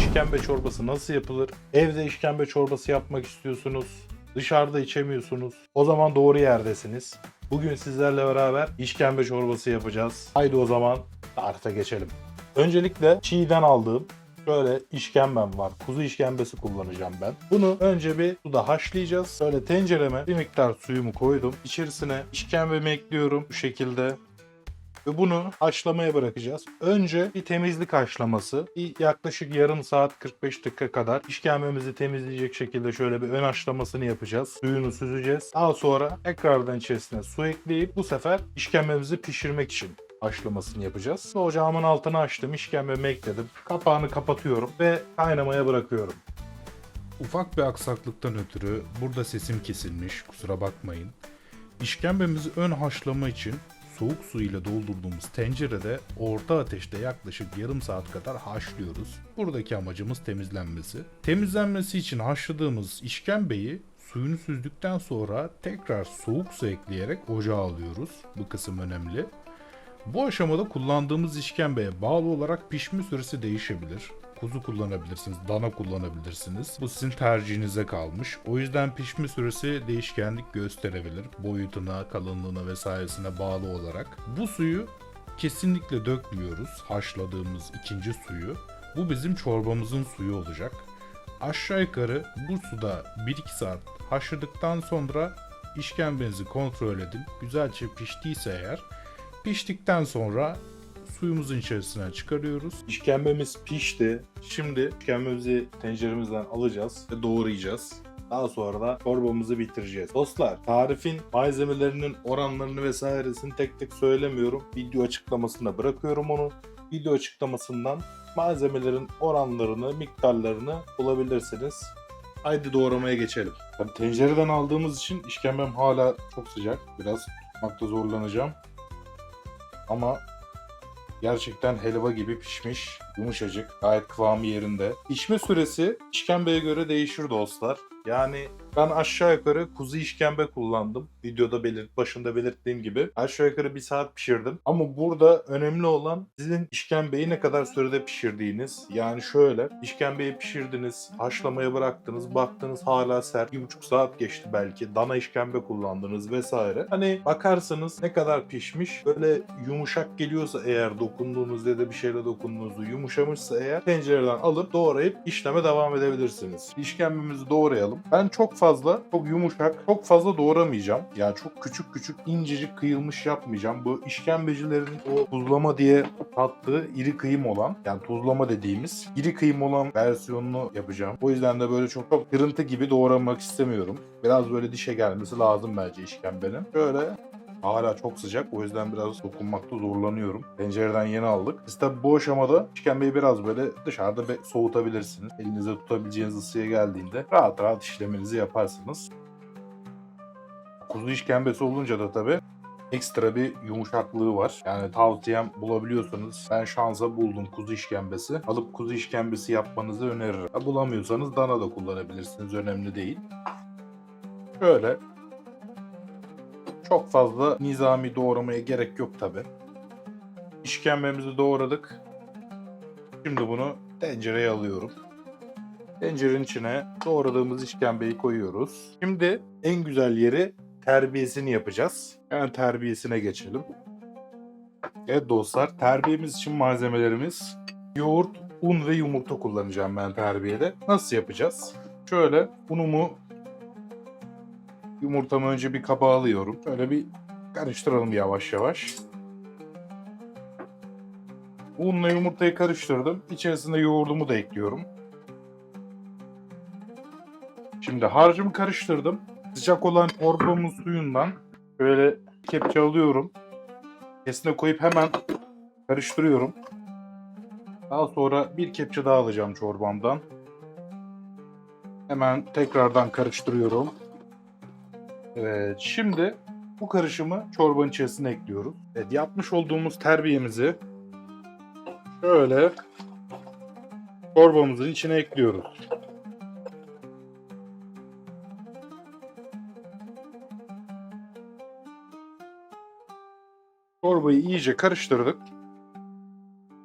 İşkembe çorbası nasıl yapılır? Evde işkembe çorbası yapmak istiyorsunuz. Dışarıda içemiyorsunuz. O zaman doğru yerdesiniz. Bugün sizlerle beraber işkembe çorbası yapacağız. Haydi o zaman tarife geçelim. Öncelikle çiğden aldığım şöyle işkembem var. Kuzu işkembesi kullanacağım ben. Bunu önce bir suda haşlayacağız. Böyle tencereme bir miktar suyumu koydum. İçerisine işkembemi ekliyorum bu şekilde. Ve bunu haşlamaya bırakacağız. Önce bir temizlik haşlaması. Bir yaklaşık yarım saat 45 dakika kadar işkembemizi temizleyecek şekilde şöyle bir ön haşlamasını yapacağız. Suyunu süzeceğiz. Daha sonra tekrardan içerisine su ekleyip bu sefer işkembemizi pişirmek için haşlamasını yapacağız. Ocağımın altını açtım. İşkembemi ekledim. Kapağını kapatıyorum ve kaynamaya bırakıyorum. Ufak bir aksaklıktan ötürü burada sesim kesilmiş, kusura bakmayın. İşkembemizi ön haşlama için soğuk su ile doldurduğumuz tencerede orta ateşte yaklaşık yarım saat kadar haşlıyoruz. Buradaki amacımız temizlenmesi. Temizlenmesi için haşladığımız işkembeyi suyunu süzdükten sonra tekrar soğuk su ekleyerek ocağa alıyoruz. Bu kısım önemli. Bu aşamada kullandığımız işkembeye bağlı olarak pişme süresi değişebilir. Kuzu kullanabilirsiniz, dana kullanabilirsiniz. Bu sizin tercihinize kalmış. O yüzden pişme süresi değişkenlik gösterebilir. Boyutuna, kalınlığına vesairesine bağlı olarak. Bu suyu kesinlikle dökmüyoruz. Haşladığımız ikinci suyu. Bu bizim çorbamızın suyu olacak. Aşağı yukarı bu suda 1-2 saat haşladıktan sonra işkembenizi kontrol edin. Güzelce piştiyse eğer, piştikten sonra suyumuzun içerisinden çıkarıyoruz. İşkembemiz pişti. Şimdi işkembemizi tenceremizden alacağız ve doğrayacağız. Daha sonra da çorbamızı bitireceğiz. Dostlar, tarifin malzemelerinin oranlarını vesairesini tek tek söylemiyorum. Video açıklamasına bırakıyorum onu. Video açıklamasından malzemelerin oranlarını, miktarlarını bulabilirsiniz. Haydi doğramaya geçelim. Tabii tencereden aldığımız için işkembem hala çok sıcak. Biraz tutmakta zorlanacağım. Ama gerçekten helva gibi pişmiş, yumuşacık, gayet kıvamı yerinde. Pişme süresi işkembeye göre değişir dostlar. Yani ben aşağı yukarı kuzu işkembe kullandım. Videoda başında belirttiğim gibi. Aşağı yukarı 1 saat pişirdim. Ama burada önemli olan sizin işkembeyi ne kadar sürede pişirdiğiniz. Yani şöyle, işkembeyi pişirdiniz, haşlamaya bıraktınız, baktınız hala sert. 1,5 saat geçti belki. Dana işkembe kullandınız vesaire. Hani bakarsınız ne kadar pişmiş. Böyle yumuşak geliyorsa eğer dokunduğunuzda ya da bir şeyle dokunduğunuzda yumuşamışsa eğer tencereden alıp doğrayıp işleme devam edebilirsiniz. İşkembemizi doğrayalım. Ben çok yumuşak, çok fazla doğramayacağım. Yani çok küçük küçük incecik kıyılmış yapmayacağım. Bu işkembecilerin o tuzlama diye tattığı iri kıyım olan, yani tuzlama dediğimiz iri kıyım olan versiyonunu yapacağım. O yüzden de böyle çok kırıntı gibi doğramak istemiyorum. Biraz böyle dişe gelmesi lazım bence işkembenin. Şöyle. Hala çok sıcak, o yüzden biraz dokunmakta zorlanıyorum. Tencereden yeni aldık. Siz tabi bu aşamada işkembeyi biraz böyle dışarıda soğutabilirsiniz. Elinize tutabileceğiniz ısıya geldiğinde rahat rahat işleminizi yaparsınız. Kuzu işkembesi olunca da tabi ekstra bir yumuşaklığı var. Yani tavsiyem, bulabiliyorsanız, ben şansa buldum kuzu işkembesi. Alıp kuzu işkembesi yapmanızı öneririm. Bulamıyorsanız dana da kullanabilirsiniz, önemli değil. Şöyle. Çok fazla nizami doğramaya gerek yok tabi. İşkembemizi doğradık. Şimdi bunu tencereye alıyorum. Tencerenin içine doğradığımız işkembeyi koyuyoruz. Şimdi en güzel yeri terbiyesini yapacağız. Yani terbiyesine geçelim. Evet dostlar, terbiyemiz için malzemelerimiz yoğurt, un ve yumurta kullanacağım ben terbiyede. Nasıl yapacağız? Şöyle yumurtamı önce bir kaba alıyorum. Şöyle bir karıştıralım yavaş yavaş. Unla yumurtayı karıştırdım. İçerisinde yoğurdumu da ekliyorum. Şimdi harcımı karıştırdım. Sıcak olan çorbamın suyundan böyle kepçe alıyorum. İçerisine koyup hemen karıştırıyorum. Daha sonra bir kepçe daha alacağım çorbamdan. Hemen tekrardan karıştırıyorum. Evet, şimdi bu karışımı çorbanın içerisine ekliyoruz. Evet, yapmış olduğumuz terbiyemizi şöyle çorbamızın içine ekliyoruz. Çorbayı iyice karıştırdık.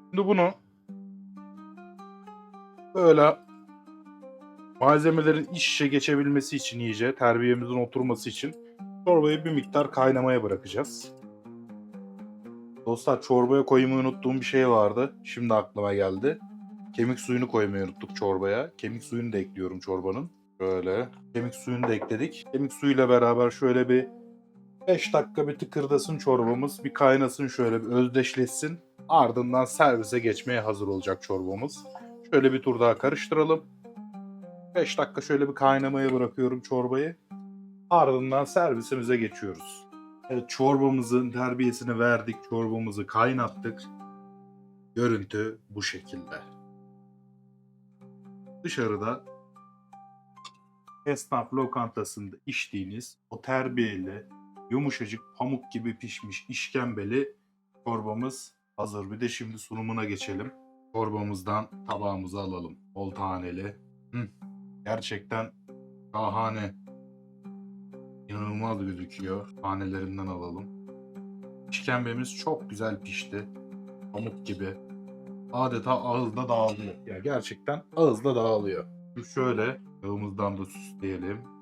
Şimdi bunu Böyle malzemelerin iç içe geçebilmesi için, iyice terbiyemizin oturması için çorbayı bir miktar kaynamaya bırakacağız. Dostlar, çorbaya koymayı unuttuğum bir şey vardı. Şimdi aklıma geldi. Kemik suyunu koymayı unuttuk çorbaya. Kemik suyunu da ekliyorum çorbanın. Böyle. Kemik suyunu da ekledik. Kemik suyuyla beraber şöyle bir 5 dakika bir tıkırdasın çorbamız. Bir kaynasın, şöyle bir özdeşleşsin. Ardından servise geçmeye hazır olacak çorbamız. Şöyle bir tur daha karıştıralım. 5 dakika şöyle bir kaynamaya bırakıyorum çorbayı. Ardından servisimize geçiyoruz. Evet, çorbamızın terbiyesini verdik. Çorbamızı kaynattık. Görüntü bu şekilde. Dışarıda esnaf lokantasında içtiğiniz o terbiyeli, yumuşacık pamuk gibi pişmiş işkembeli çorbamız hazır. Bir de şimdi sunumuna geçelim. Çorbamızdan tabağımıza alalım. Bol taneli. Gerçekten şahane. İnanılmaz gözüküyor. Tanelerinden alalım. İşkembemiz çok güzel pişti. Pamuk gibi. Adeta ağızda dağılıyor. Ya gerçekten ağızda dağılıyor. Şöyle yağımızdan da süsleyelim.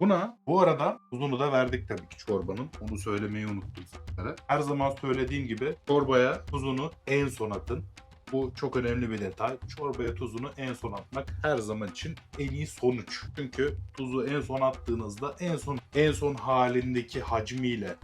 Buna bu arada tuzunu da verdik tabii ki çorbanın. Onu söylemeyi unuttum sizlere. Her zaman söylediğim gibi çorbaya tuzunu en son atın. Bu çok önemli bir detay. Çorbaya tuzunu en son atmak her zaman için en iyi sonuç. Çünkü tuzu en son attığınızda en son halindeki hacmiyle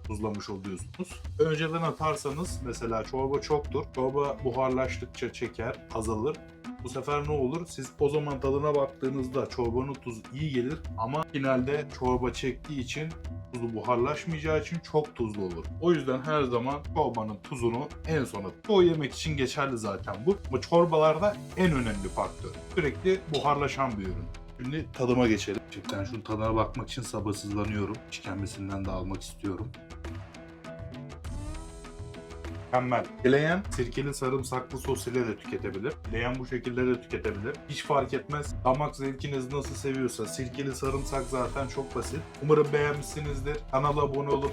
tuzlamış oluyorsunuz. Önceden atarsanız mesela çorba çoktur. Çorba buharlaştıkça çeker, azalır. Bu sefer ne olur? Siz o zaman tadına baktığınızda çorbanın tuzu iyi gelir ama finalde çorba çektiği için tuzu buharlaşmayacağı için çok tuzlu olur. O yüzden her zaman çorbanın tuzunu en sona. Çoğu yemek için geçerli zaten bu. Ama çorbalarda en önemli faktör. Sürekli buharlaşan bir ürün. Şimdi tadıma geçelim. Gerçekten şunun tadına bakmak için sabırsızlanıyorum. İşkembesinden de almak istiyorum. Mükemmel. Dileyen sirkeli sarımsaklı sos ile de tüketebilir. Dileyen bu şekilde de tüketebilir. Hiç fark etmez. Damak zevkiniz nasıl seviyorsa. Sirkeli sarımsak zaten çok basit. Umarım beğenmişsinizdir. Kanala abone olup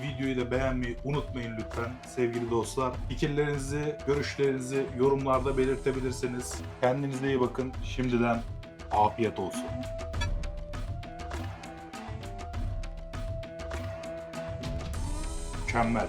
videoyu da beğenmeyi unutmayın lütfen sevgili dostlar. Fikirlerinizi, görüşlerinizi yorumlarda belirtebilirsiniz. Kendinize iyi bakın. Şimdiden afiyet olsun. Mükemmel.